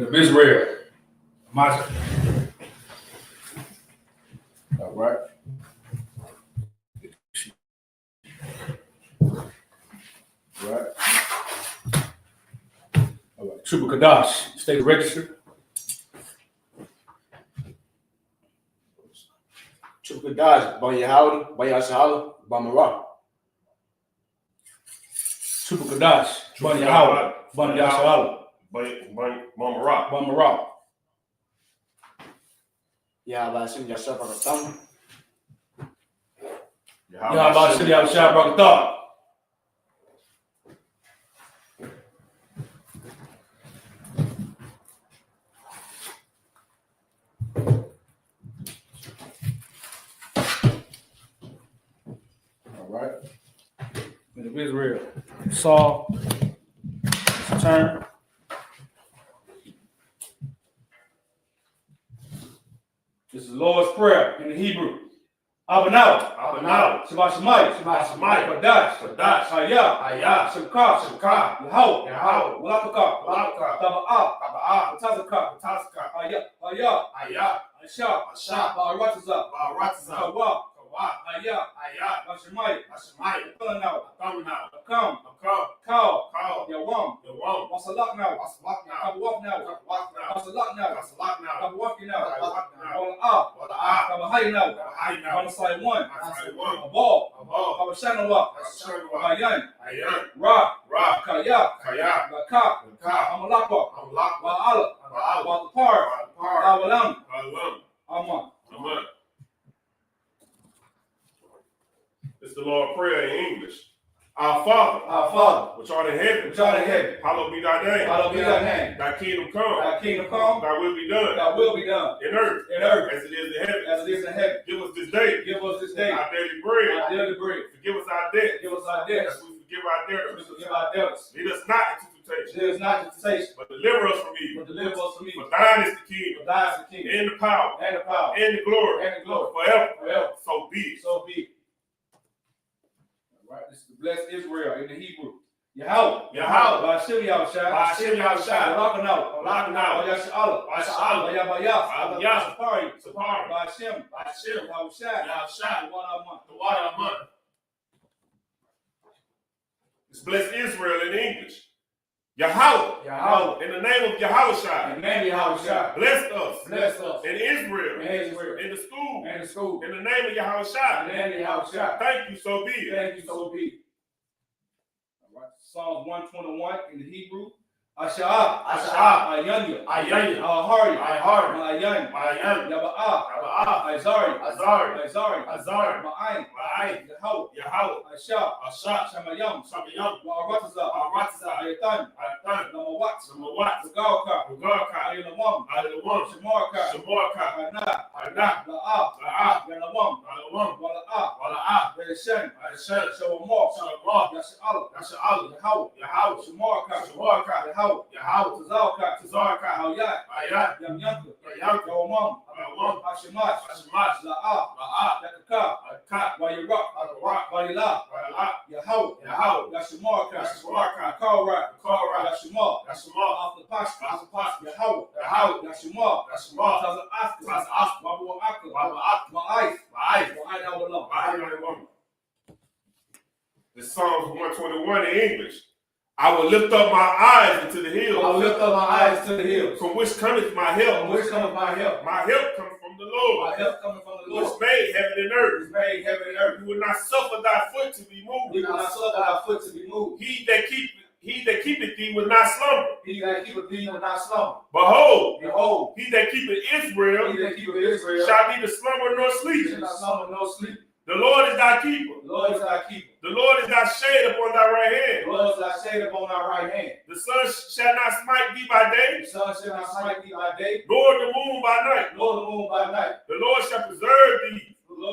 of Israel. All right. Right. All right. Triple Kadash, state register. Triple Kadash, Ban Yahweh, Ban Yashala, Ban Marah. Triple Kadash, Ban Yahweh, Ban Yashala, Ban Marah. Ban Marah. Yahweh Hashem Yashar Baratam. Yahweh Hashem Yashar Baratam. All right. Men of Israel. Saul. It's turn. This is the Lord's Prayer in the Hebrew. Abanau. Shabbat Shemayim. Kadash. Hayah. Shemkah. Yahweh. Walapaka. Taba'ah. Tazakah. Hayah. Ashah. Ba'aratazah. Kawah. Hayah. Bashemayim. Akam. Kal. Yawam. Wasalak now. Kabawak now. Wasalak now. Kabawak now. Wala'ah. Kabahai now. Kamasai one. Abal. Kabashanawa. Hayan. Ra. Kaya. Bakak. Amalakwa. Wa'ala. Wa'atapar. Awalam. Aman. It's the Lord's Prayer in English. Our Father, which art in heaven, hallowed be thy name. Thy kingdom come. Thy will be done. In earth. As it is in heaven. Give us this day. Our daily bread. Forgive us our debt. As we forgive our debtors. Lead us not into temptation. But deliver us from evil. For thine is the kingdom. And the power. And the glory. Forever. So be it. Right, this is the blessed Israel in the Hebrew. Yahweh. Ba'ashem Yahushai. Olakanau. Bayashala. Bayas. Sapari. Ba'ashem. Yahushai. The water of month. It's blessed Israel in English. Yahweh. In the name of Yahushai. Bless us. In Israel. In the school. In the name of Yahushai. Thank you, so be it. All right. Psalms 121 in the Hebrew. Asha'ah. Ayanya. Ahari. Ma'ayan. Yaba'ah. Azari. Ma'ayin. Yahweh. Asha. Shamayam. Wa'aratazah. Ayatan. Namawat. Zagalka. Ayalawam. Shamarka. Ana. La'ah. Yanawam. Wala'ah. Yashan. Shawamor. Yasha'al. Yahweh. Shamarka. Yahweh. Tazarka. Hayat. Yamyanka. Yawamam. Hashemash. La'ah. Yakaka. Wayirak. Wayila. Yahweh. Yashamarka. Kalrak. Yashimah. Off the pasture. Yahweh. Yashimah. Taza'aska. Wabu'aka. Ma'ais. Wa'ayin. This Psalms 121 in English. I will lift up my eyes into the hills. From which cometh my help? My help cometh from the Lord. Which made heaven and earth. You will not suffer thy foot to be moved. He that keepeth thee will not slumber. Behold, he that keepeth Israel shall neither slumber nor sleep. The Lord is thy keeper. The Lord is thy shade upon thy right hand. The sun shall not smite thee by day. Nor the moon by night. The Lord shall preserve thee from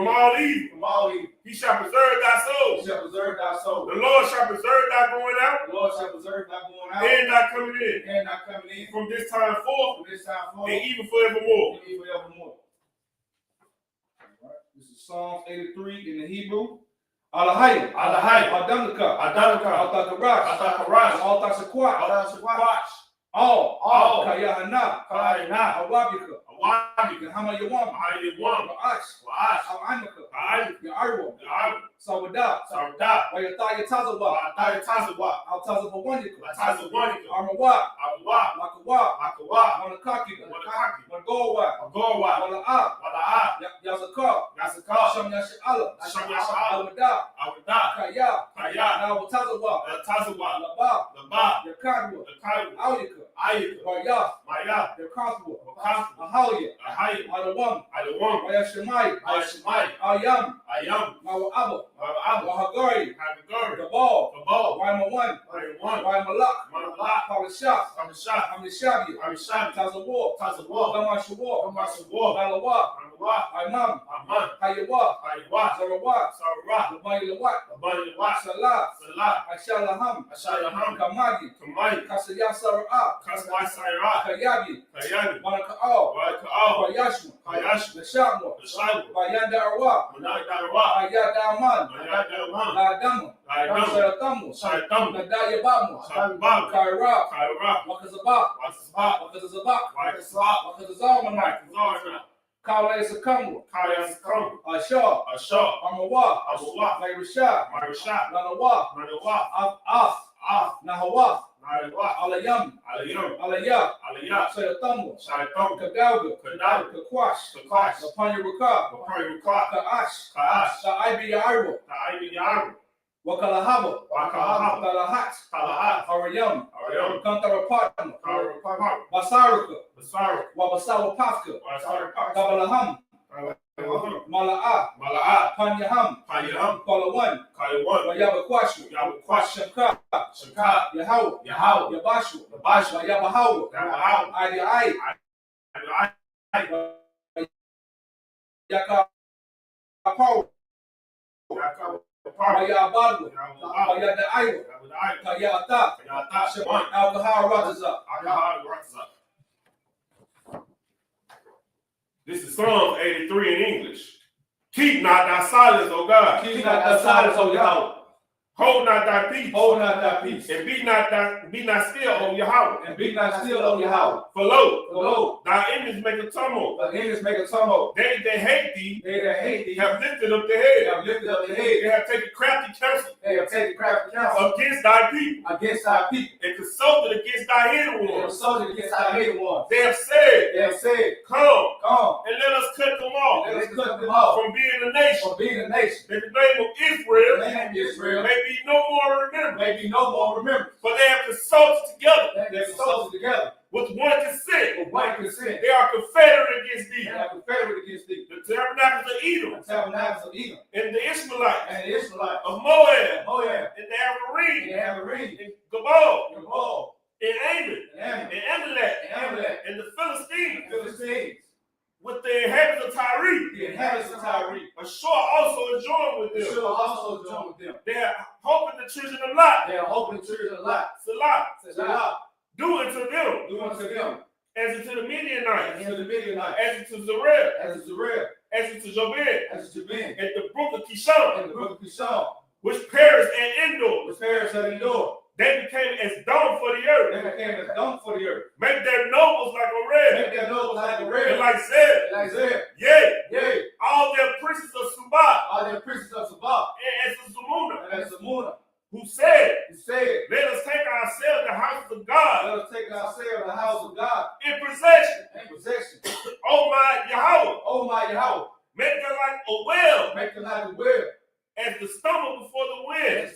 all evil. He shall preserve thy soul. The Lord shall preserve thy going out. And thy coming in. From this time forth. And even forevermore. This is Psalms 83 in the Hebrew. Alahayim. Adamaka. Altakarash. Altasakwach. All. Kayahana. Kayahana. Awabika. Awabika. Hama Yawama. Hayawama. Ash. Al-Anaka. Yarwa. Sawada. Wayataya Tazawa. Al-Tazawanika. Armawa. Lakawa. Manakaki. Mangowa. Wala Yazaka. Sham Yashi Allah. Al-Wada. Kaya. Tazawa. Laba. Yakadwa. Ayika. Maya. Yakaswa. Ahalia. Alawam. Wayashimai. Ayam. Mawa'aba. Wahagari. Gabal. Waimawan. Waimalak. Palashah. Amishabia. Tazawar. Gamashawar. Malawa. Imam. Hayawa. Zarawat. Labayilawat. Salah. Ashalaham. Kamagi. Kasaya Sara'ah. Kayabi. Manaka'al. Bayashma. Nashamwa. Bayanda Arwa. Ayadaman. Ladama. Sayatamu. Nadayabama. Kaira. Wakazabak. Wakazazalmanite. Kala Isakamwa. Ashar. Amawa. Mayrashah. Lanawa. Nahawa. Alayam. Alaya. Sayatamu. Kadauga. Kakwash. Lapanya Rukab. Ka'ash. Sa'ibi Ya'irwa. Wakalahaba. Talahat. Arayam. Kantarapatma. Basarika. Wabasawapafka. Kabalaham. Mala'a. Panyaham. Kalawan. Wayabakwashu. Shamka. Yahawa. Yabashu. Wayabahawa. Adi. Yakapaw. Wayabadwa. Wayadaiwa. Kayata. Al-Kahar This is Psalm 83 in English. Keep not thy silence, O God. Keep not thy silence, O Yahweh. Hold not thy peace. And be not still, O Yahweh. For lo, thy enemies make a tumult. They that hate thee have lifted up their head. They have taken crafty counsel against thy people. And consulted against thy hidden ones. They have said, Come, and let us cut them off from being a nation. That the name of Israel may be no more remembered. For they have consulted together with one consent. They are confederate against thee. The tabernacles of Edom. And the Ishmaelites. Of Moab. And the Amorim. And Gabal. And Ammon. And Amalek. And the Philistines. With the inhabitants of Tyre. Ashur also joined with them. They are hoping the children of Lot. Salah. Do unto them. As unto the Midianites. As unto Zerah. As unto Jabin. At the brook of Kishon. Which perished at Endor. They became as dung for the earth. Make their nobles like a red. And like Zeb. Yea. All their princes of Subah. And as of Zamuna. Who said, let us take ourselves the house of God. In possession. Oh my Yahweh. Make them like a well. As the stumble before the wind.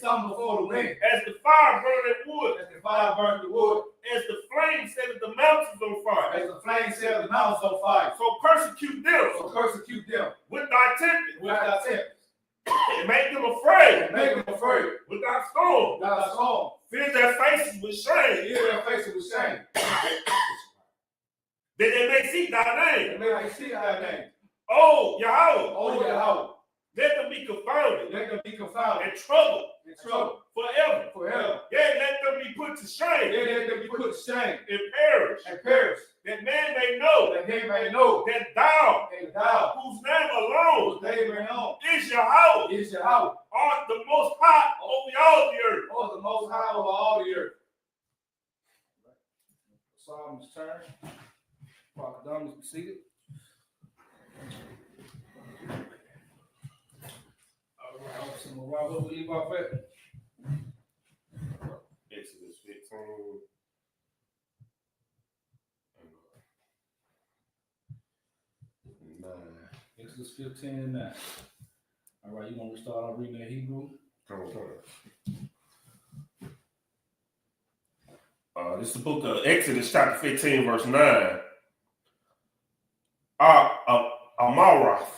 As the fire burned the wood. As the flame set the mountains on fire. So persecute them. With thy tempest. And make them afraid. With thy storm. Fill their faces with shame. That they may see thy name. Oh Yahweh. Let them be confounded. And troubled. Forever. Yea, let them be put to shame. And perish. That man may know. That thou. Whose name alone. Is Yahweh. Art the most high over all the earth. Solomon's turn. Prophet Dominus be seated. All right, so where we leave off at? Exodus 15. And 9. Exodus 15 and 9. All right, you want to start off reading that Hebrew? Come on. This is the book of Exodus, chapter 15, verse 9. Amarath.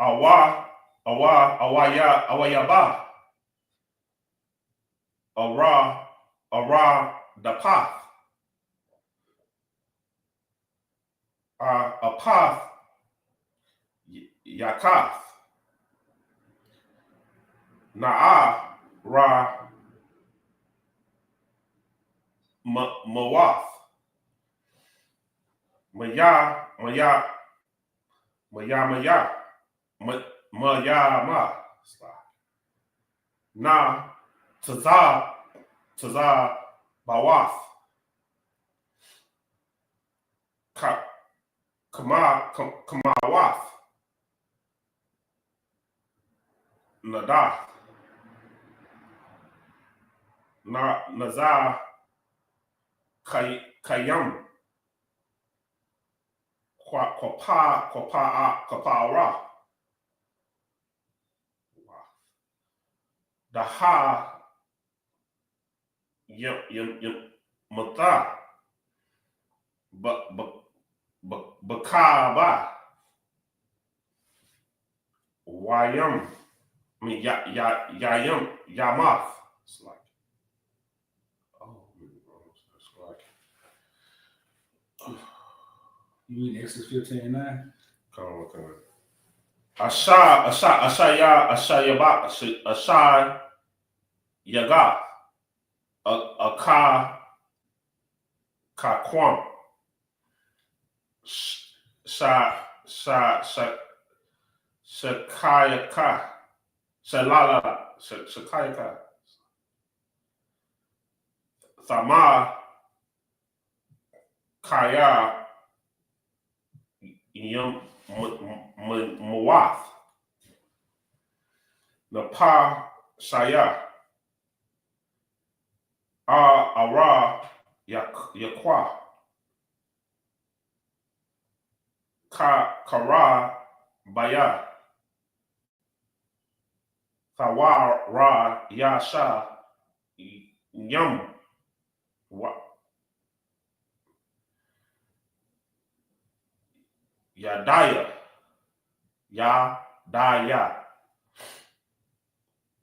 Awayaba. Ara Dapath. Apath Yakath. Na'a Ra Mawath. Mayama. Na Taza Bawath. Kamawath. Nadath. Nazar Kayam. Kwapara. Daha Yam Mata. Bakaba. Wayam. I mean Yayam Yamath. It's like, You read Exodus 15 and 9? Come on. Ashai Yaga. Aka Kakwam. Shakayaka. Shakayaka. Sama Kaya Yum Muwath. Napa Shaya. Ara Yakwa. Kara Baya. Thawara Yasha Yum Yadaya.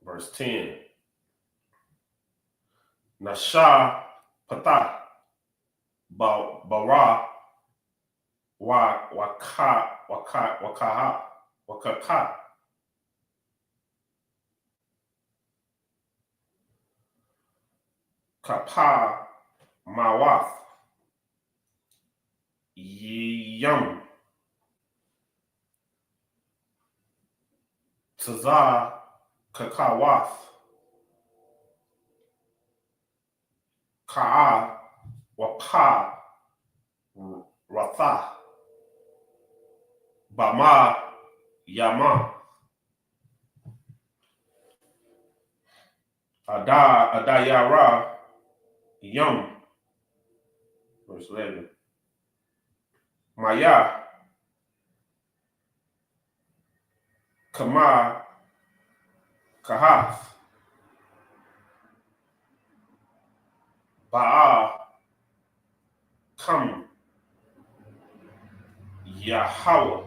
Verse 10. Nasha Patah Bara Wakaka Kapa Mawath Yum Taza Kakawath Ka'a Wapa Ratha Bama Yama Adayara Yum. Verse 11. Maya Kama Kahath Ba'a Kam Yahweh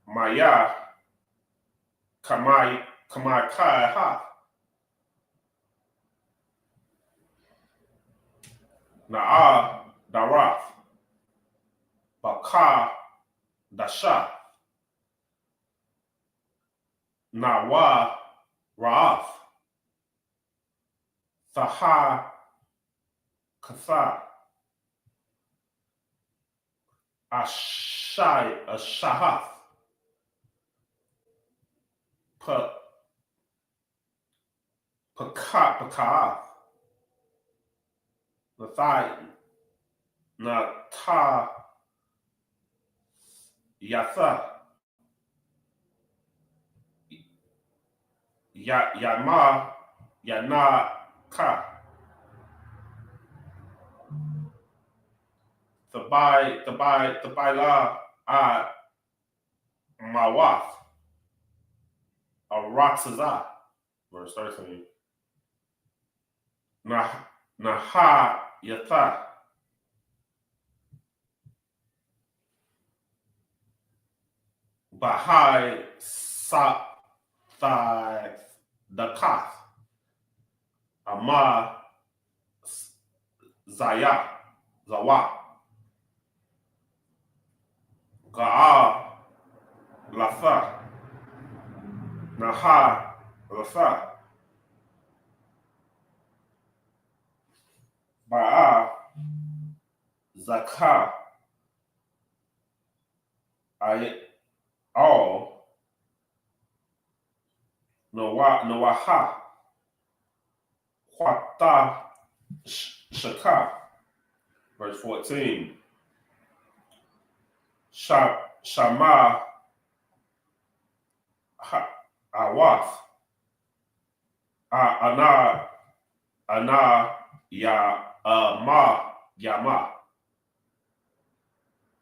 Maya Kamai Kahath Na'a Darath Baka Dasha Nawa Ra'af Thaha Katha Ashahath Pakath Nata Yatha Yama Yanaka Thabai La Mawath Araxazah. Verse 13. Naha Yatha Bahai Sa Dakath Ama Zawa Ga'a Latha Naha Latha Ba'a Zakah all Nawaha Quata Shaka. Verse 14. Shama Awath Ana Yama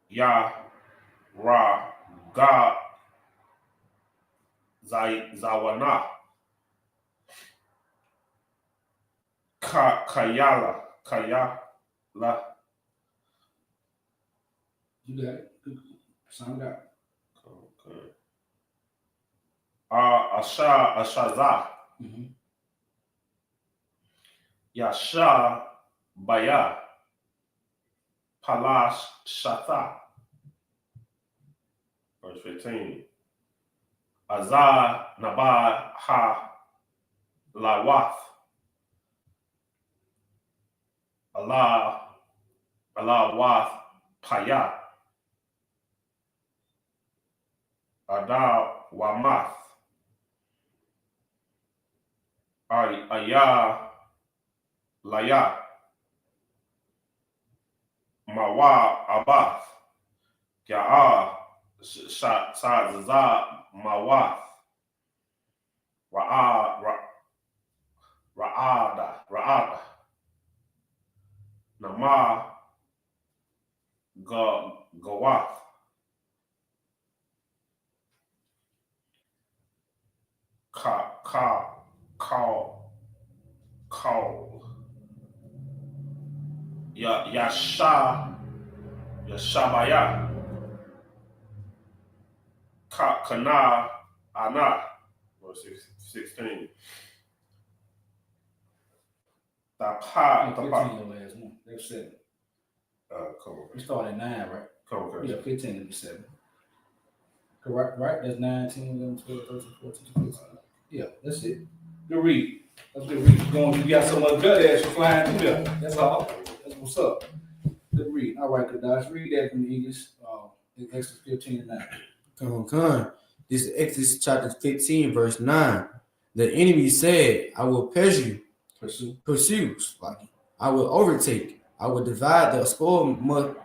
Ya Ra Ga Zawana Kayala. You got it. Good. Sound out. Okay. Ashazah. Mm-hmm. Yasha Baya Palash Shatha. Verse 15. Azah Nabah Ha Lawath Allah Wath Paya Ada Wamath Aya Laya Mawa Abath Ya'a Shazazah Mawath Ra'ada Nama Gawath Call Yashabaya Kana Ana. Verse 16. Tapa. 15 the last one. That's 7. Come on. We started at 9, right? Come on. Yeah, 15 and 7. Correct, right? That's 9, 10, 11, 12, 13, 14, 15. Yeah, that's it. Good read. That's good read. You got so much gut ass flying through there. That's all. That's what's up. Good read. All right, good guys. Read that from the English. In Exodus 15 and 9. Come on. This is Exodus chapter 15, verse 9. The enemy said, I will pursue. Like I will overtake. I will divide the spoil.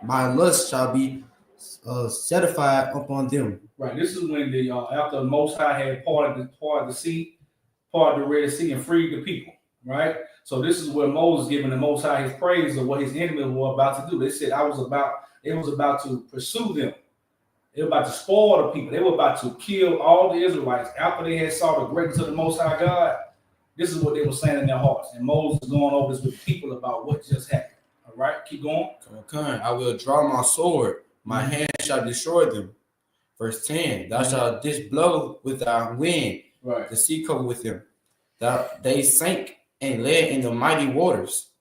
My lust shall be satisfied upon them. Right. This is when the after the Most High had parted the sea, parted the Red Sea, and freed the people. Right. So this is where Moses giving the Most High his praise of what his enemies were about to do. They said it was about to pursue them. They were about to spoil the people. They were about to kill all the Israelites after they had saw the greatness of the Most High God. This is what they were saying in their hearts. And Moses is going over this with people about what just happened. All right, keep going. Okay. I will draw my sword. My hand shall destroy them. Verse 10. Thou shalt disblow with thy wind. Right. The sea covered with them. That they sank and lay in the mighty waters.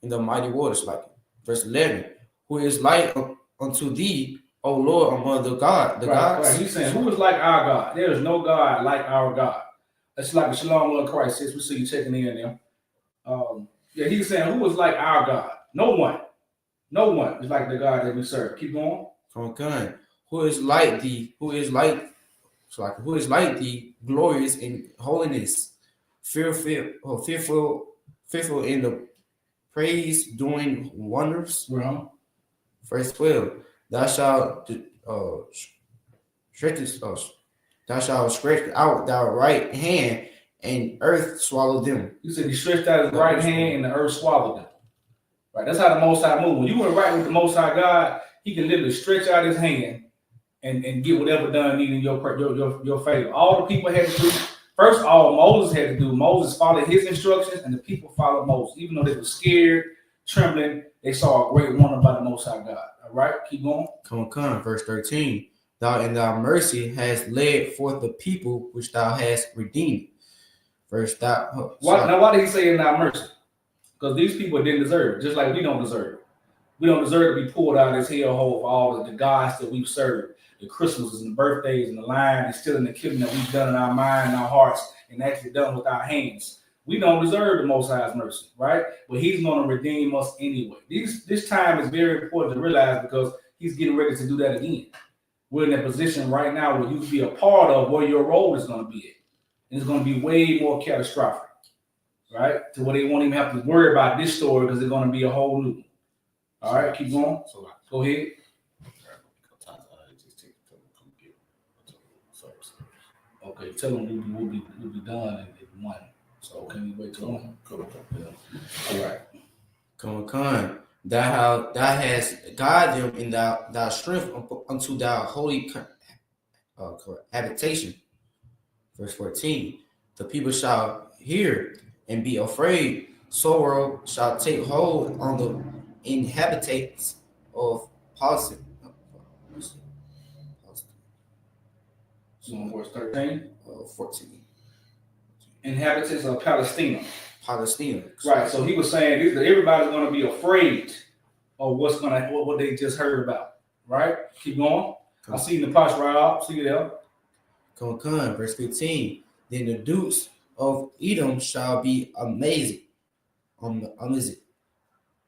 Like verse 11. Who is like unto thee, O Lord, among the gods. Right. He's saying, who is like our God? There is no God like our God. That's like a Shalom Lord Christ says. We see you checking in there. Yeah, he's saying, who is like our God? No one. No one is like the God that we serve. Keep going. Okay. Who is like thee? Who is like thee, glorious in holiness, fearful in the praise doing wonders. Uh-huh. Verse 12. Thou shalt thou shalt stretch out thy right hand, and earth swallow them. You said he stretched out his right hand, and the earth swallowed them. Right. That's how the Most High moves. When you were right with the Most High God, He can literally stretch out His hand and get whatever done needed in your favor. All the people had to do. First, all Moses had to do. Moses followed His instructions, and the people followed Moses, even though they were scared, trembling. They saw a great wonder by the Most High God. All right, keep going. Come. Verse 13. Thou in thy mercy hast led forth the people which thou hast redeemed. Why did He say in thy mercy? Because these people didn't deserve it, just like we don't deserve it. We don't deserve to be pulled out of this hellhole for all of the gods that we've served, the Christmases and the birthdays and the lying and stealing and killing that we've done in our mind and our hearts and actually done with our hands. We don't deserve the Most High's mercy, right? But He's going to redeem us anyway. This time is very important to realize because He's getting ready to do that again. We're in a position right now where you can be a part of where your role is going to be at. And it's going to be way more catastrophic. Right? To where they won't even have to worry about this story because it's going to be a whole new. All right, keep going. Go ahead. Okay, tell them we'll be done at 1. So can we wait till 1? All right. Come. Thou hast guided them in thy strength unto thy holy habitation. Verse 14. The people shall hear and be afraid. Sorrow shall take hold on the inhabitants of Palestine. So verse 13. 14. Inhabitants of Palestine. Right. So he was saying that everybody's going to be afraid of what they just heard about. Right. Keep going. I see the Pash Rob. See you there. Come. Verse 15. Then the dukes of Edom shall be amazing.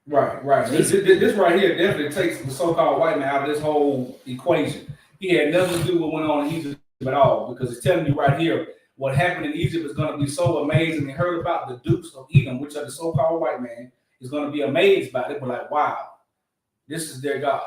Right. This right here definitely takes the so-called white man out of this whole equation. He had nothing to do with what went on in Egypt at all, because it's telling you right here what happened in Egypt is going to be so amazing. They heard about the dukes of Edom, which are the so-called white man, is going to be amazed by it. But like, wow, this is their God.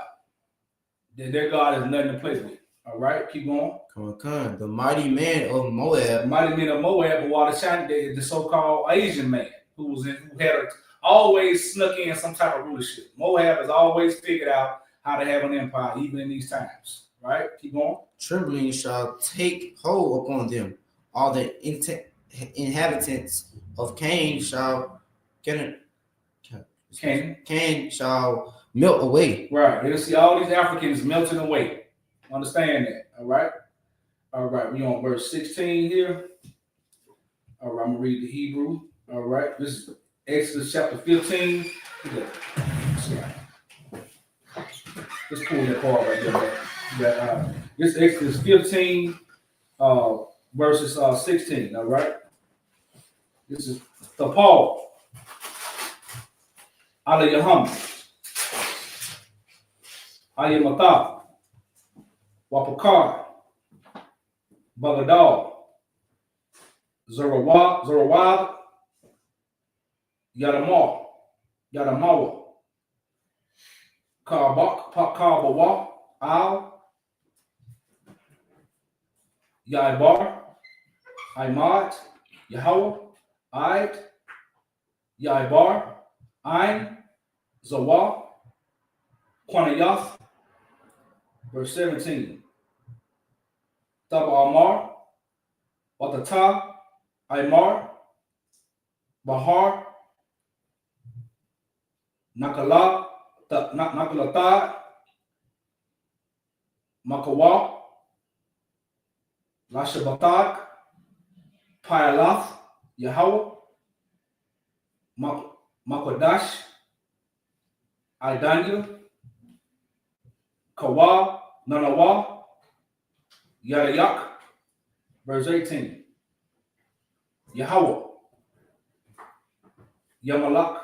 Their God is nothing to play with. All right, keep going. Come. The mighty man of Moab. But while the so-called Asian man who had always snuck in some type of rulership. Moab has always figured out how to have an empire, even in these times. Right? Keep going. Trembling shall take hold upon them. All the inhabitants of Canaan shall shall melt away. Right. You'll see all these Africans melting away. Understand that. All right. We on verse 16 here. All right. I'm gonna read the Hebrew. All right. This is Exodus chapter 15. Let's pull that part right there. This Exodus 15, verses 16. All right. This is the Paul. Ali Yaham. Ayamatah. Wapakar. Bagadal. Zorawab. Yadamawa. Karbawa. Al. Yaibar. Aimat. Yahweh. Id. Yaibar. Ein. Zawah. Quanayath. Verse 17. Tab Amar. Watata. Aymar. Bahar. Nakalata. Makawa. Lashabatak. Pyalath. Yahweh. Makodash. Idanya. Kawa. Nanawa. Yadayak. Verse 18. Yahweh. Yamalak.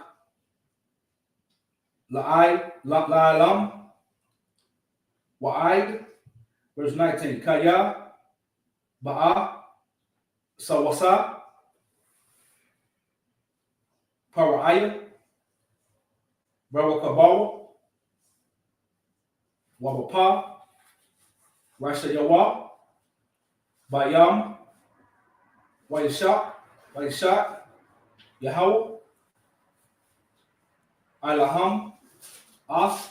La'alam. Wa'id. Verse 19. Kaya. Ba'a. Sawasa. Para'aya. Barakabawa, Wabapa, Rasha Yawa, Bayam, Wayashak, Yahweh, Ilaham, As,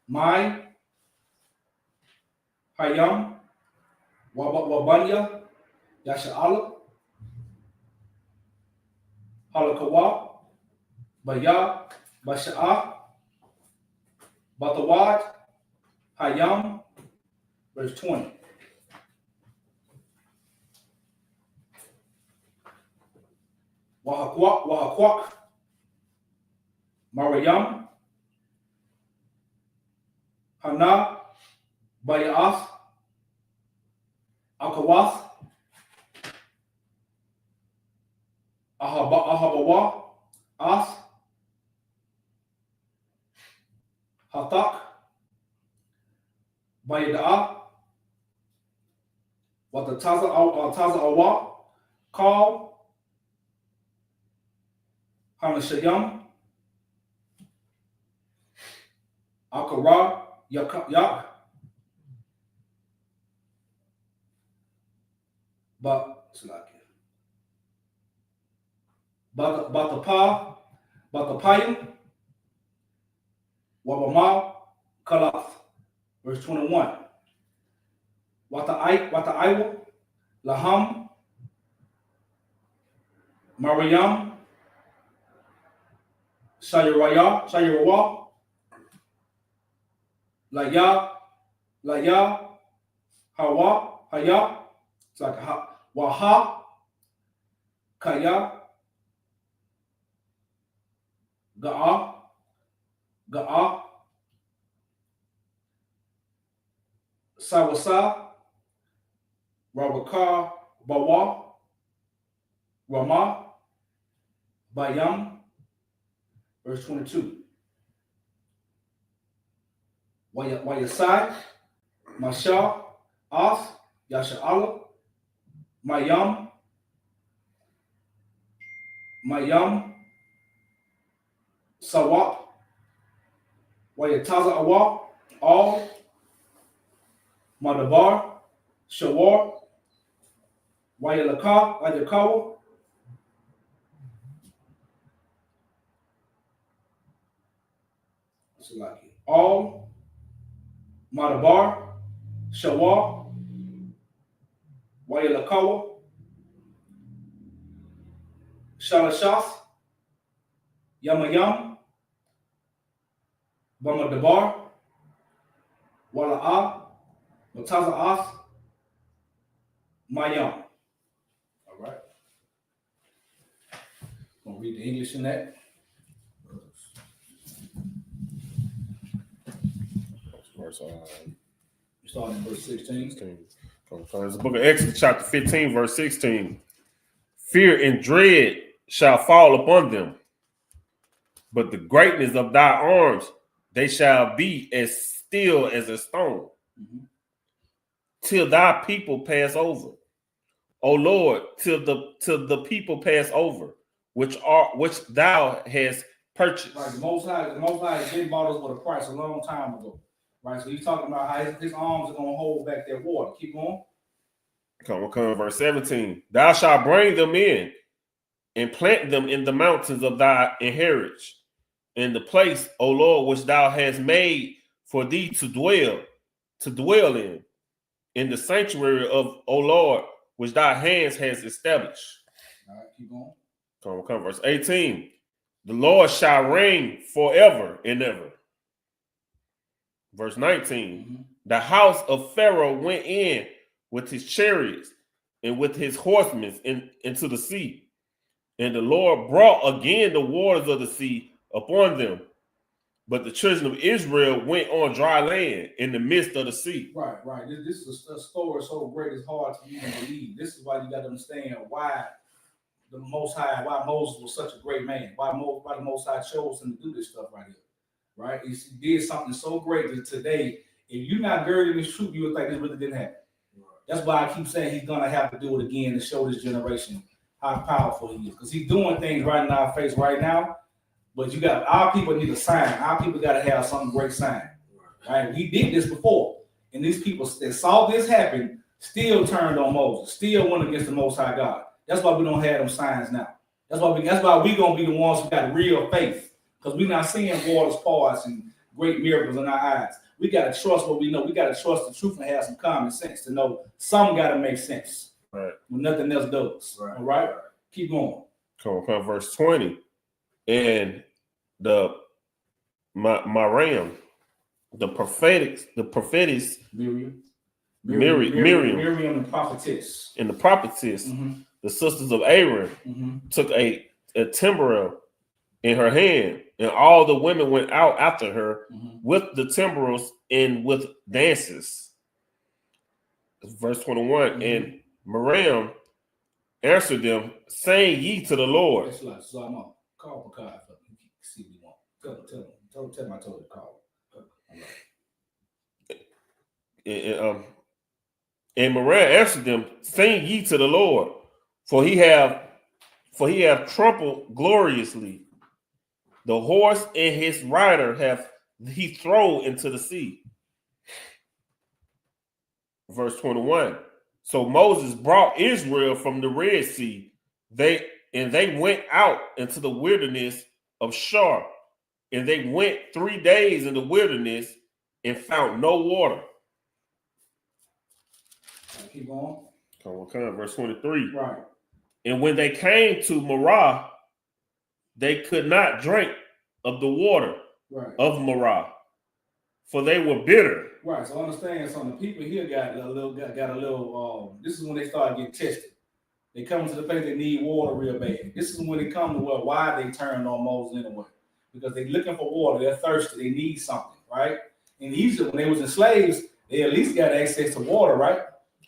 Mai, Hayam, Wabanya, Yasha'ala, Halakawa, Baya, Basha'a, Batawad, Hayam, verse 20. Wahakwak, Mariam, Hana, Bayas, Akawas, Ahabawa, As, Hatak, Bayada'a, Watataza Awa, Kal, Hanashayam, Akara, Yak, Batapayim, Wabama, Kalath, verse 21. Wata'aiwa, Laham, Mariam, Shayarawa, Laya, Hawa, Haya, it's like Waha, Kaya, Ga'a, Sawasa, Rabaka, Bawa, Rama, Bayam, verse 22. Wayasai, Masha, As, Yasha'ala, Mayam, Sawat, Wayataza Awa, All, Madabar, Shawar, Wayalakawa, All, Madabar, Shawar, Wayalakawa, Shalashas, Yamayam, Bamadabar, Wala'a, Mataza As, Mayam. All right. I'm gonna read the English in that. Starting in verse 16. It's the book of Exodus, chapter 15, verse 16. Fear and dread shall fall upon them, but the greatness of thy arms, they shall be as still as a stone, till thy people pass over. O Lord, till the people pass over, which thou hast purchased. Right, the Most High did bought us with a price a long time ago. Right, so he's talking about how his arms are going to hold back that water. Keep going. Come verse 17. Thou shalt bring them in and plant them in the mountains of thy inheritance, in the place, O Lord, which thou hast made for thee to dwell in the sanctuary of, O Lord, which thy hands has established. All right, keep going. Come verse 18. The Lord shall reign forever and ever. Verse 19. The house of Pharaoh went in with his chariots and with his horsemen into the sea. And the Lord brought again the waters of the sea upon them. But the children of Israel went on dry land in the midst of the sea. Right. This is a story so great it's hard to even believe. This is why you got to understand why the Most High, why Moses was such a great man, why the Most High chose him to do this stuff right here. Right? He did something so great that today, if you're not girded in this truth, you would think this really didn't happen. Right. That's why I keep saying he's gonna have to do it again to show this generation how powerful he is. Because he's doing things right in our face right now But you got our people need a sign. Our people got to have some great sign. Right? We did this before, and these people that saw this happen still turned on Moses, still went against the Most High God. That's why we don't have them signs now. That's why we gonna be the ones who got real faith, because we're not seeing waters parts and great miracles in our eyes. We gotta trust what we know. We gotta trust the truth and have some common sense to know some gotta make sense. Right. When nothing else does. Right. All right? Keep going. Come on, verse 20. And the Miriam, the prophetess, Miriam, the prophetess. And the prophetess, the sisters of Aaron, took a timbrel in her hand, and all the women went out after her with the timbrels and with dances. Verse 21. And Miriam answered them, saying ye to the Lord. That's like, so I'm going to call for God. See what you want. Tell him I told you to call. And Miriam answered them, saying ye to the Lord, for he have trampled gloriously. The horse and his rider have he thrown into the sea. Verse 21. So Moses brought Israel from the Red Sea. They went out into the wilderness of Shur, and they went 3 days in the wilderness and found no water. Keep going. Come on, verse 23. Right. And when they came to Marah, they could not drink of the water of Marah, for they were bitter. Right. So understand something. The people here got a little. This is when they started getting tested. They come to the place they need water real bad. This is when they come to why they turned on Moses anyway, because they're looking for water. They're thirsty. They need something, right? In Egypt, when they was slaves, they at least got access to water, right?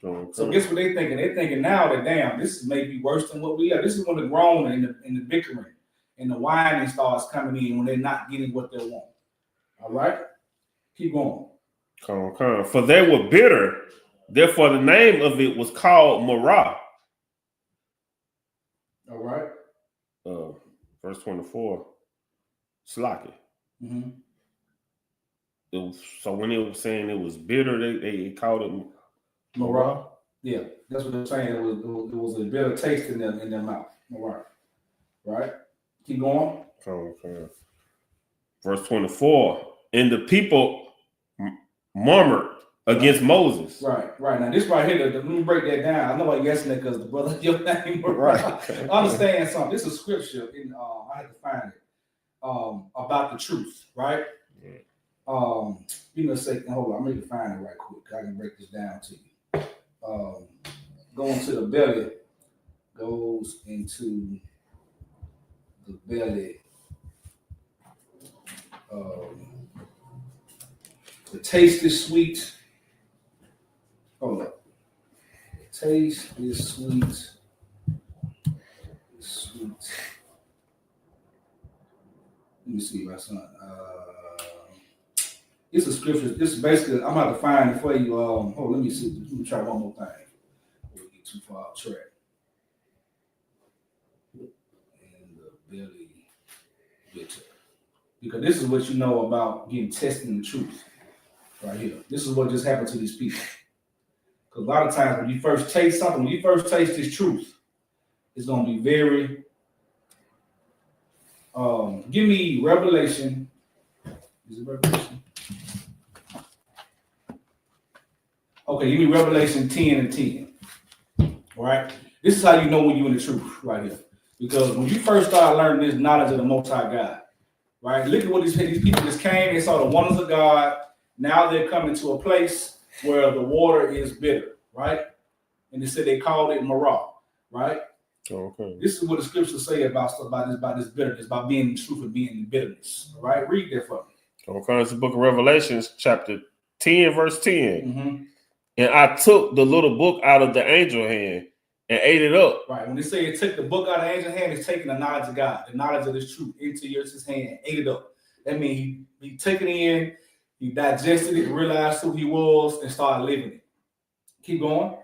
Okay. So guess what they're thinking? They're thinking now that damn, this is maybe worse than what we are. This is when the groaning and the bickering and the whining starts coming in when they're not getting what they want. All right, keep going. Come. For they were bitter, therefore the name of it was called Marah. All right. Verse 24. Slacky. So when they were saying it was bitter, they called it Marah. Yeah, that's what they're saying. It was a bitter taste in their mouth. Marah. Right. Keep going. Come. Verse 24. And the people murmured against Moses. Right. Now this right here, let me break that down. I know I'm guessing that because the brother, your name, right. Understand something. This is scripture. I had to find it. About the truth, right? Yeah. Give me a second. Hold on. I'm going to find it right quick. I can break this down to you. Going to the belly goes into the belly. The taste is sweet. Hold up. Taste is sweet. Sweet. Let me see, my son. It's a scripture. This is basically, I'm about to find it for you. Let me see. Let me try one more thing. Before we get too far off track. And the belly bitter. Because this is what you know about getting tested in the truth. Right here. This is what just happened to these people. Because a lot of times when you first taste something, when you first taste this truth, it's going to be very. Give me Revelation. Is it Revelation? Okay, give me Revelation 10 and 10. All right. This is how you know when you're in the truth, right here. Because when you first start learning this knowledge of the Most High God, right? Look at what these people just came. They saw the wonders of God. Now they're coming to a place where the water is bitter, right? And they said they called it Marah, right? Okay. This is what the scriptures say about this bitterness, about being in truth and being in bitterness. All right, read that for me. Okay, it's the book of Revelations, chapter 10, verse 10. And I took the little book out of the angel hand and ate it up. Right. When they say it took the book out of the angel hand, it's taking the knowledge of God, the knowledge of this truth into his hand, ate it up. That means he took it in. He digested it, realized who he was, and started living it. Keep going.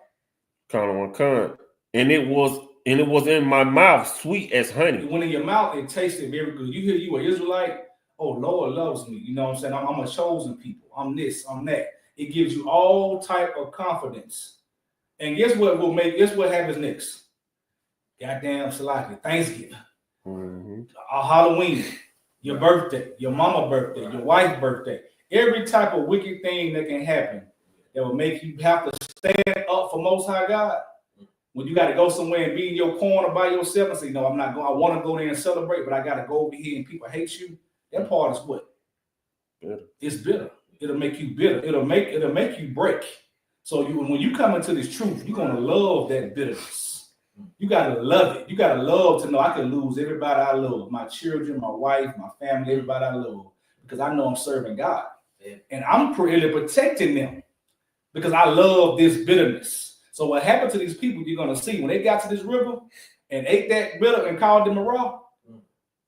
Con. And it was And it was in my mouth, sweet as honey. It went in your mouth, it tasted very good. You hear you an Israelite, oh, Lord loves me. You know what I'm saying? I'm a chosen people. I'm this, I'm that. It gives you all type of confidence. And guess what happens next? Goddamn Salaki, Thanksgiving, Halloween, your birthday, your mama's birthday, your wife's birthday. Every type of wicked thing that can happen that will make you have to stand up for Most High God. When you got to go somewhere and be in your corner by yourself and say, no, I'm not going. I want to go there and celebrate, but I got to go over here and people hate you. That part is what? Bitter. It's bitter. It'll make you bitter. It'll make you break. So when you come into this truth, you're gonna love that bitterness. You gotta love it. You gotta love to know I can lose everybody I love, my children, my wife, my family, everybody I love, because I know I'm serving God, and I'm really protecting them because I love this bitterness. So what happened to these people? You're gonna see when they got to this river and ate that bitter and called them a raw.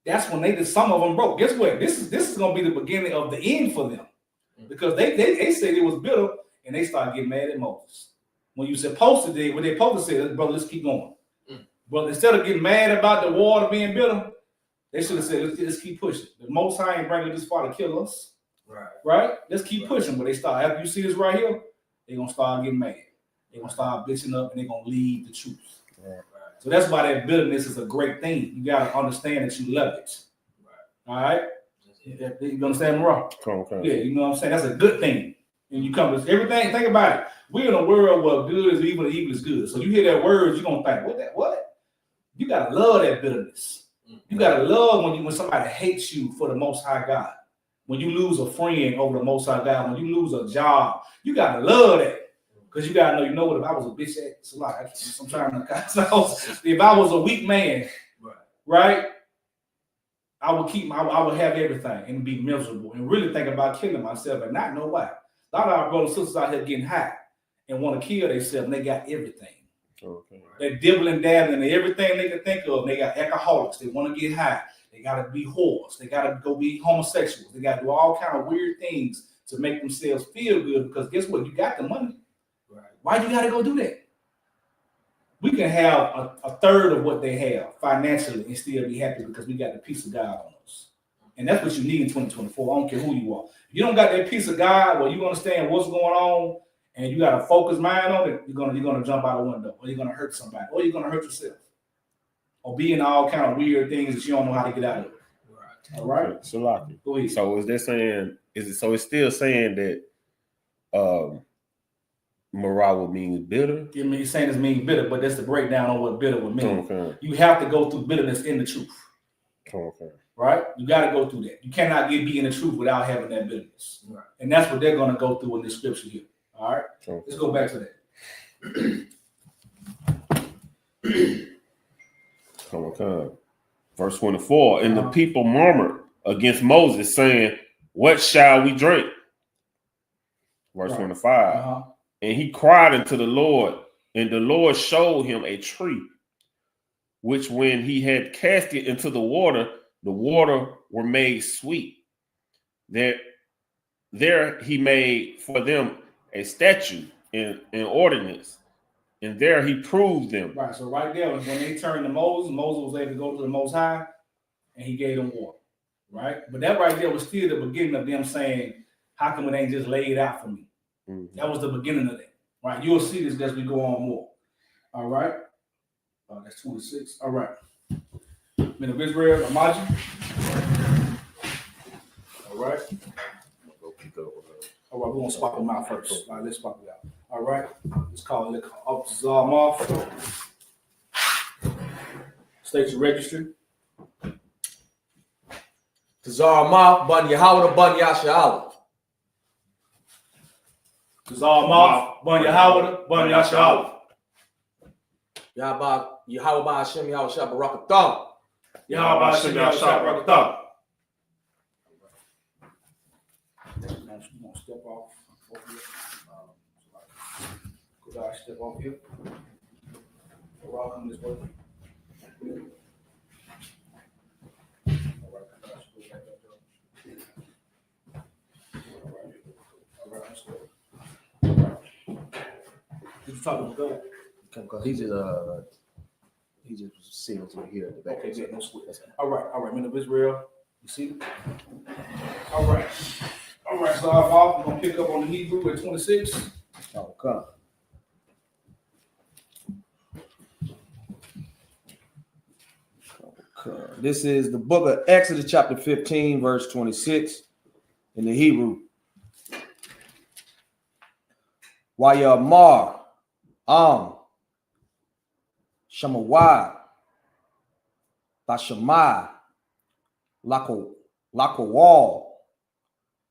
That's when some of them broke. Guess what? This is gonna be the beginning of the end for them, because they said it was bitter and they started getting mad at Moses. When you supposed to do what they supposed to say, brother, let's keep going. But instead of getting mad about the water being bitter, they should have said, let's keep pushing. The Most High ain't bringing this far to kill us. Right? Let's keep pushing. But they start, after you see this right here, they're gonna start getting mad. They're gonna start bitching up and they're gonna leave the truth. So that's why that bitterness is a great thing. You gotta understand that you love it. All right? You understand me wrong? Yeah, you know what I'm saying? That's a good thing. And you come to everything, think about it. We're in a world where good is evil and evil is good. So you hear that word, you're gonna think, what? You gotta love that bitterness. You gotta love when somebody hates you for the Most High God. When you lose a friend over the Most High God, when you lose a job, you gotta love that. Because you gotta know, you know what, if I was a bitch at it's a lot. If I was a weak man, right? I would have everything and be miserable and really think about killing myself and not know why. A lot of our brothers and sisters out here getting high and want to kill themselves, and they got everything. They're dibbling, dabbling, and everything they can think of. They got alcoholics. They want to get high. They got to be whores. They got to go be homosexuals. They got to do all kind of weird things to make themselves feel good. Because guess what? You got the money. Why you got to go do that? We can have a third of what they have financially and still be happy because we got the peace of God on us. And that's what you need in 2024. I don't care who you are. If you don't got that peace of God where you understand what's going on and you got a focused mind on it, you're gonna jump out the window, or you're gonna hurt somebody, or you're gonna hurt yourself, or be in all kind of weird things that you don't know how to get out of. All right. Salaki. Go ahead. So is that saying? So it's still saying that Marawa means bitter? It's saying it means bitter, but that's the breakdown on what bitter would mean. Okay. You have to go through bitterness in the truth. Okay. Right? You got to go through that. You cannot be in the truth without having that bitterness. Right. And that's what they're going to go through in this scripture here. All right? Okay. Let's go back to that. Come. Verse 24. And the people murmured against Moses, saying, what shall we drink? Verse 25. And he cried unto the Lord, and the Lord showed him a tree, which when he had cast it into the water were made sweet. There he made for them a statute in ordinance, and there he proved them. Right. So right there, when they turned to Moses was able to go to the Most High, and he gave them water. Right. But that right there was still the beginning of them saying, how come it ain't just laid out for me? Mm-hmm. That was the beginning of that. Right. You'll see this as we go on more. All right. That's 26. All right. Men of Israel, Amaji. All right. All right, we're going to swap them out first. All right, let's swap it out. All right. Let's call it off. State your registry. Tazar Bun Yahweh Bun Yasha'Allah. Tazar Bun Yahweh Bun Yasha'Allah. Yahweh Ba Hashem Yahweh Shah Barakatham. Yahweh Ba Hashem Yahweh Shah Barakatham. You're going to step off. Could I step off here? Welcome this way. Did you talk about God? Because he's just He just was sealed to here at the back. Okay, good. No sweat. All right, men of Israel. You see? All right. So our Bible, we're gonna pick up on the Hebrew at 26. Okay. This is the book of Exodus, chapter 15, verse 26 in the Hebrew. Wayamar, Shamawai, Bashamai, Lakawal,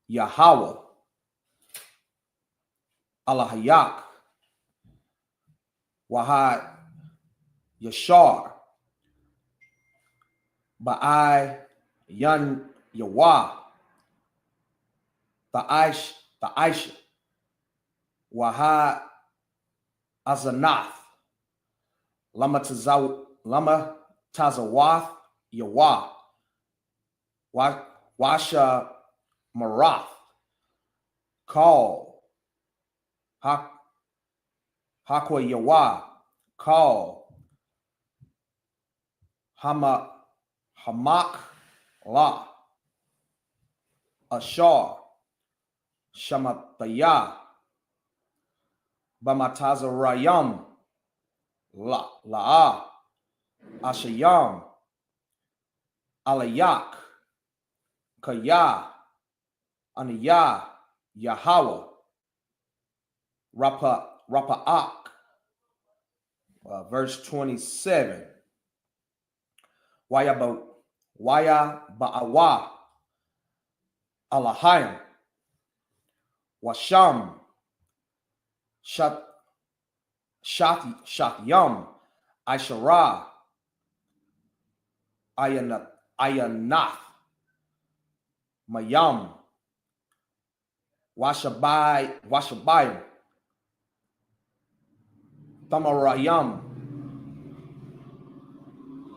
Yahweh, Alahayak, Wahai, Yashar, Ba'ai, Yan Yawah, Ta'aisha, Wahai, Azanath, Lama Tazawath, Yawah, Washa Marath, Call, Hakwa Yawah, Call, Hamak La, Ashar, Shamataya, Bamatazarayam, La'a, Ashayam, Alayak, Kaya, Aniyah, Yahweh, Rapa'ak, verse 27. Waya Ba'awa, Alahayim, Washam, Shatyam, Aishara, Ayanath, Mayam, Washabayim, Tamarayam,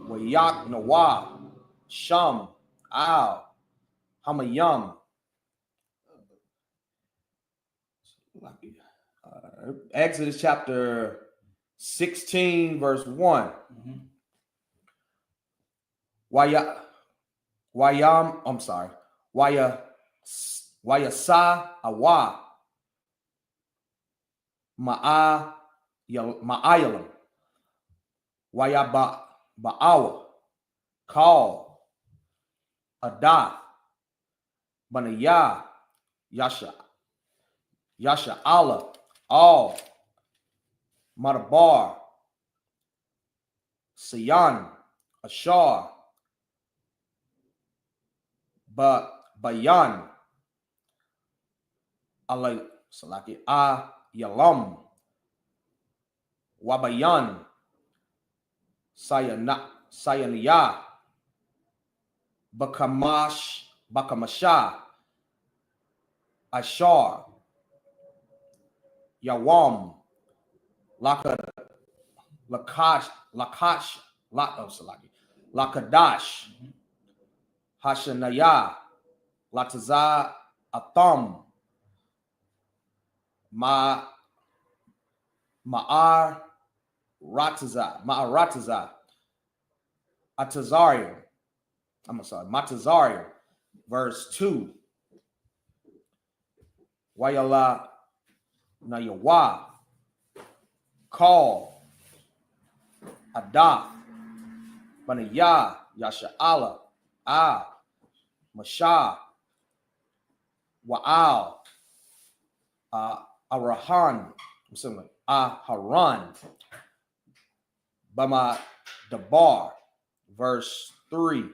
Wayak Nawah, Sham, Al, Hamayam. Exodus chapter 16, verse 1. Wayasa Awa, Ma'ayalam, Ba'awa, Call, Adath, Banaya, Yasha Allah, All, Madabar, Sayan, Ashar, Bayan, Alay, Salaki, Yalam, Wabayan, Sayaniyah, Bakamasha, Ashar, Yawam, Lakadash, Hashanaya, Lataza, Atham, Ma'arataza, Matazarium, verse 2. Wayala Nayawa, Call, Adath, Banaya, Yasha'ala, Masha, Wa'al, Arahan, Aharan, Bama Dabar, verse 3.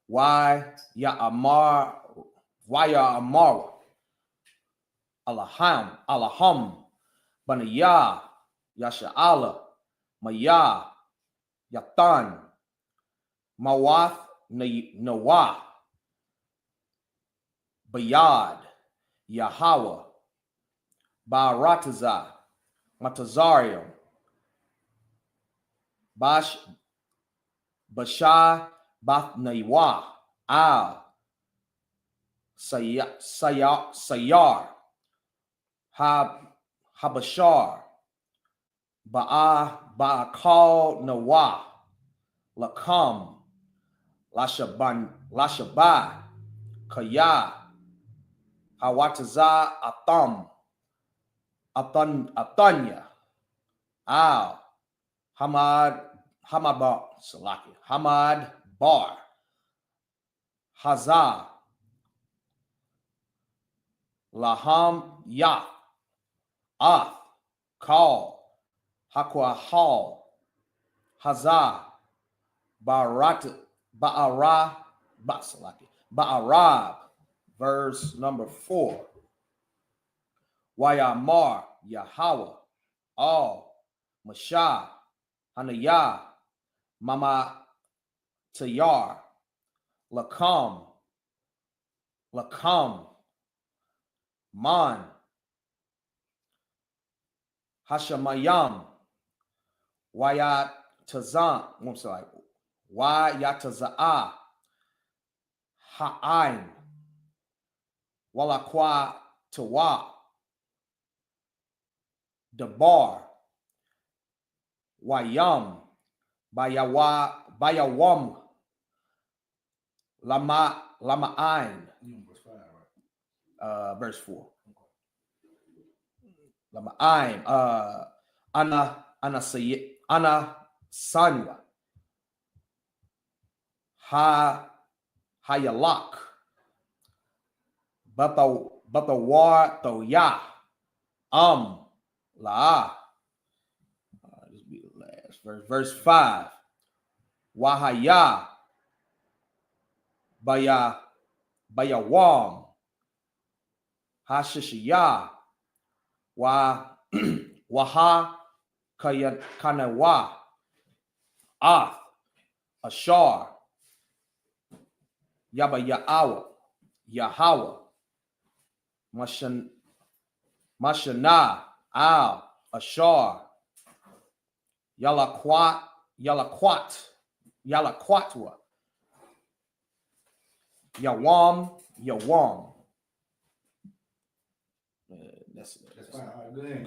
Waya Amar, Alaham, Banaya, Yasha'ala, Maya, Yatan, Mawath, Nawah, Bayad, Yahweh, Barataza, Matazarium, Bashar, Bathnaiwa, Al, Sayar, Habashar, Ba'akal Nawa, Lakam, Lashabai, Kaya, Hawataza Atanya, Al, Hamad Bar, Hazah, Laham Yah, Ath, Kal, Hakwahal, Hazah, Ba'arab, verse number 4. Wayamar, Yahweh, Al, Mashah, Hanayah, Mama Tayar, Lakam, Man, Hashamayam, Wayatazaa, Ha'ain, Walakwa Tawa, Dabar, Wayam, Bayawam, Lama'ain, verse 4. Lama'ain, Ana Sanwa, Hayalak, Batawar Toya, La. This will be the last verse. Verse 5. Wahaya, Bayawam, Hashishiya, Waha Kanawa, Ath, Ashar, Yahweh, Mashana, Al, Ashar, Yalaquatwa, Yawam. That's fine. All right, go ahead.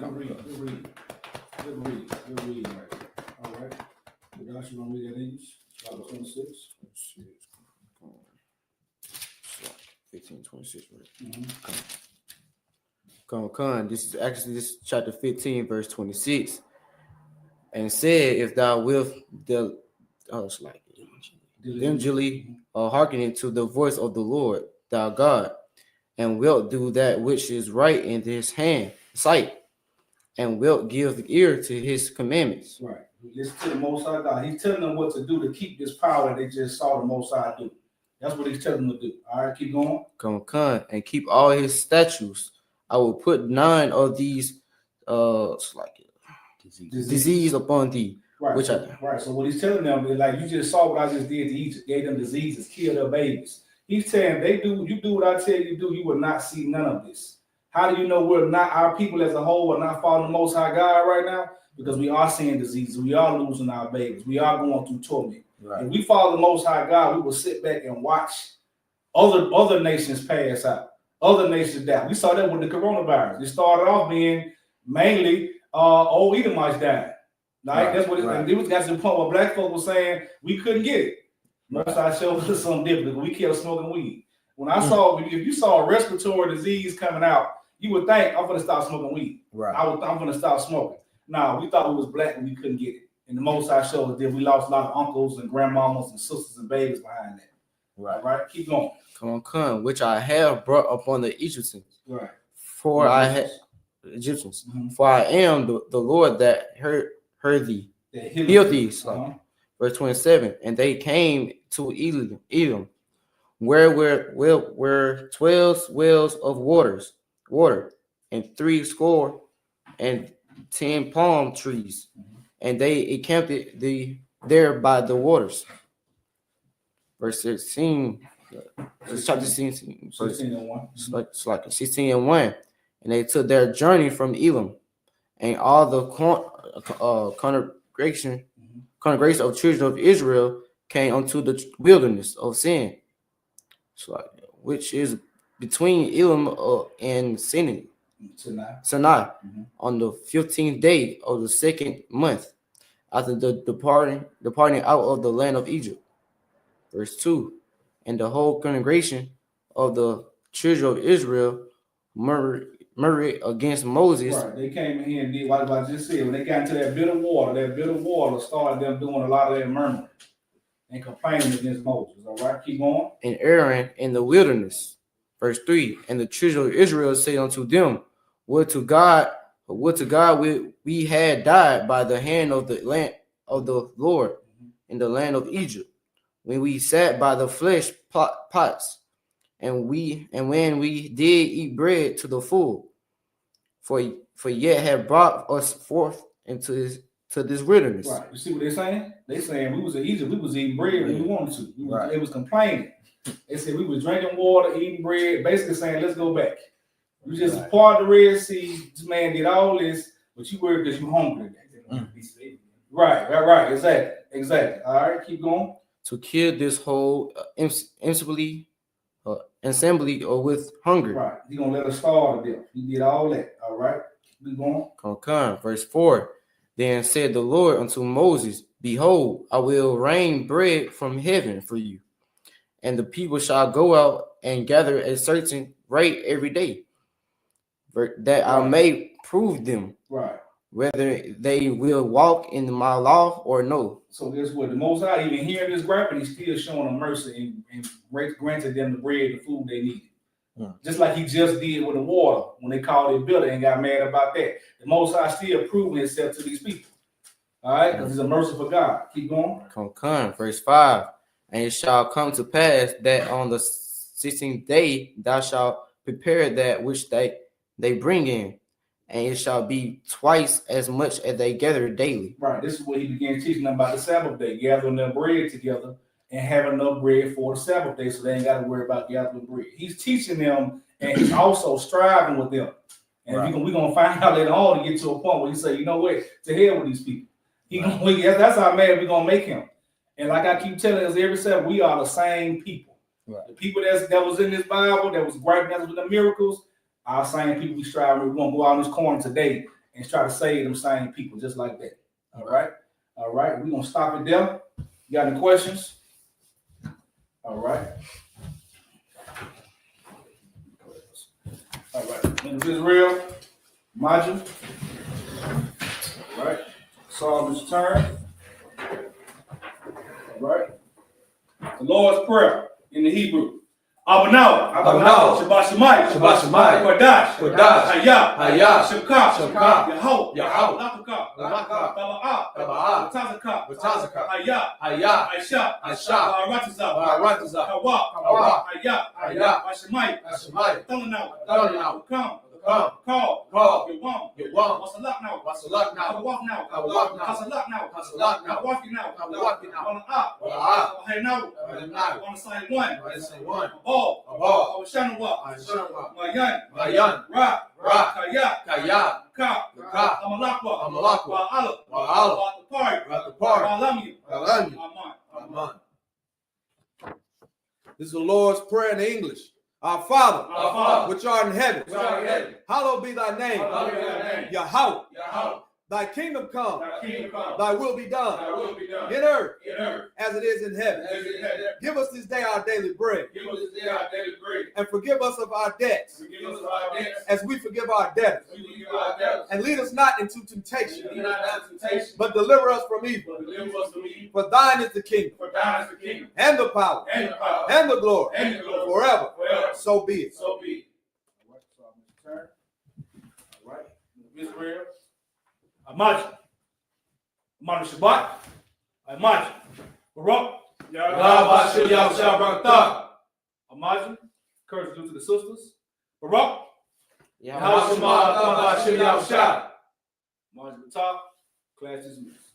Good read. Right there. All right. Josh, you want to read that English? Chapter 26. 15:26, right? Come. This is chapter 15, verse 26. And said, if thou wilt diligently hearkening to the voice of the Lord thy God, and wilt do that which is right in his sight, and wilt give ear to his commandments. Right. Listen to the Most High God. He's telling them what to do to keep this power that they just saw the Most High do. That's what he's telling them to do. All right, keep going. Come, and keep all his statutes. I will put 9 of these disease upon thee. Right. So what he's telling them is like, you just saw what I just did to Egypt, gave them diseases, killed their babies. He's saying you do what I tell you to do, you will not see none of this. How do you know our people as a whole are not following the Most High God right now? Because we are seeing diseases, we are losing our babies, we are going through torment. Right. If we follow the Most High God, we will sit back and watch other nations pass out, other nations die. We saw that with the coronavirus. It started off being mainly old Edomites dying. Right? Right. That's what it was. Got to the point where black folks were saying we couldn't get it. Most I showed us something different. We kept smoking weed. When I saw, if you saw a respiratory disease coming out, you would think I'm going to stop smoking weed. Right. I'm going to stop smoking. No, we thought we was black and we couldn't get it. And the Most I showed us that we lost a lot of uncles and grandmamas and sisters and babies behind that. Right. All right. Keep going. Come, which I have brought upon the Egyptians. Right. For I have Egyptians. For I am the Lord that heard thee. Healed thee. Verse 27. And they came to Edom, where were 12 wells of water, and 70 palm trees, and they encamped there by the waters. Verse 16. Chapter 16, 16:1. And they took their journey from Elam, and all the congregation of children of Israel came unto the wilderness of Sin, which is between Elam and Sin. Sinai, on the 15th day of the 2nd month, after the departing out of the land of Egypt. Verse 2. And the whole congregation of the children of Israel murmured against Moses. Right. They came in here and did what I just said. When they got into that bitter water started them doing a lot of that murmuring and complaining against Moses. All right, keep going. And Aaron in the wilderness. Verse 3. And the children of Israel said unto them, Would to God we had died by the hand of the land of the Lord in the land of Egypt, when we sat by the flesh pots, and when we did eat bread to the full, for yet have brought us forth into this wilderness. Right. You see what they're saying? They saying we was in Egypt, we was eating bread when we wanted to. They was complaining. They said we was drinking water, eating bread, basically saying, let's go back. You just part of the Red Sea. This man did all this, but you worried because you hungry. Right. Exactly. All right, keep going. To kill this whole assembly or with hunger. Right. He gonna let us starve to death. He did all that. All right. Keep going. Concur. Verse 4. Then said the Lord unto Moses, Behold, I will rain bread from heaven for you, and the people shall go out and gather a certain rate every day, that I may prove them, whether they will walk in my law or no. So guess what? The Most High, even hearing this griping, he's still showing them mercy and granted them the bread, the food they needed. Just like he just did with the water when they called it bitter and got mad about that. The Most High still proving himself to these people. All right? Because he's a merciful God. Keep going. Concur. Verse 5. And it shall come to pass that on the 16th day thou shalt prepare that which they bring in, and it shall be twice as much as they gather daily. Right. This is what he began teaching them about the Sabbath day, gathering their bread together and having enough bread for the Sabbath day, so they ain't got to worry about gathering bread. He's teaching them, and he's also striving with them. And we're going to find out later on to get to a point where he say, you know what, to hell with these people. That's how mad we're going to make him. And like I keep telling us every Sabbath, we are the same people. Right. The people that was in this Bible, that was griping at us with the miracles, our same people we strive with. We're going to go out in this corner today and try to save them same people just like that. All right. We're going to stop it there. You got any questions? All right. Niggas Israel, Majah. All right. Solomon's turn. All right. The Lord's Prayer in the Hebrew. Abanaw, Shabbat Shemayim, Kodash, Hayah, Shemka, Yahoo, Lakaka, Tazaka, Hayah, Aisha, Baratazah, Kawa, Hayah, Shemayim, Thalanaw, Come. Call. You want. What's a luck now? I will walk now. What's a luck now? I walk you now. On the up. Hey now. On the side one. A ball. I was shining what? My young. Rock. Kaya. Ka. I'm a lock. Allah. The party. I love you. This is the Lord's Prayer in English. Our Father, which art in heaven, hallowed be thy name. Yahweh. Thy kingdom come. Thy will be done. In earth as it is in heaven. Give us this day our daily bread. And forgive us of our debts. As we forgive our debtors. And lead us not into temptation. But deliver us from evil. For thine is the kingdom. And the power. And the glory. Forever. So be it. All right. Israel. Imagine Shabbat. Imagine Baruch. Imagine. Courage due to the sisters. Baruch. Imagine the top. Class dismissed.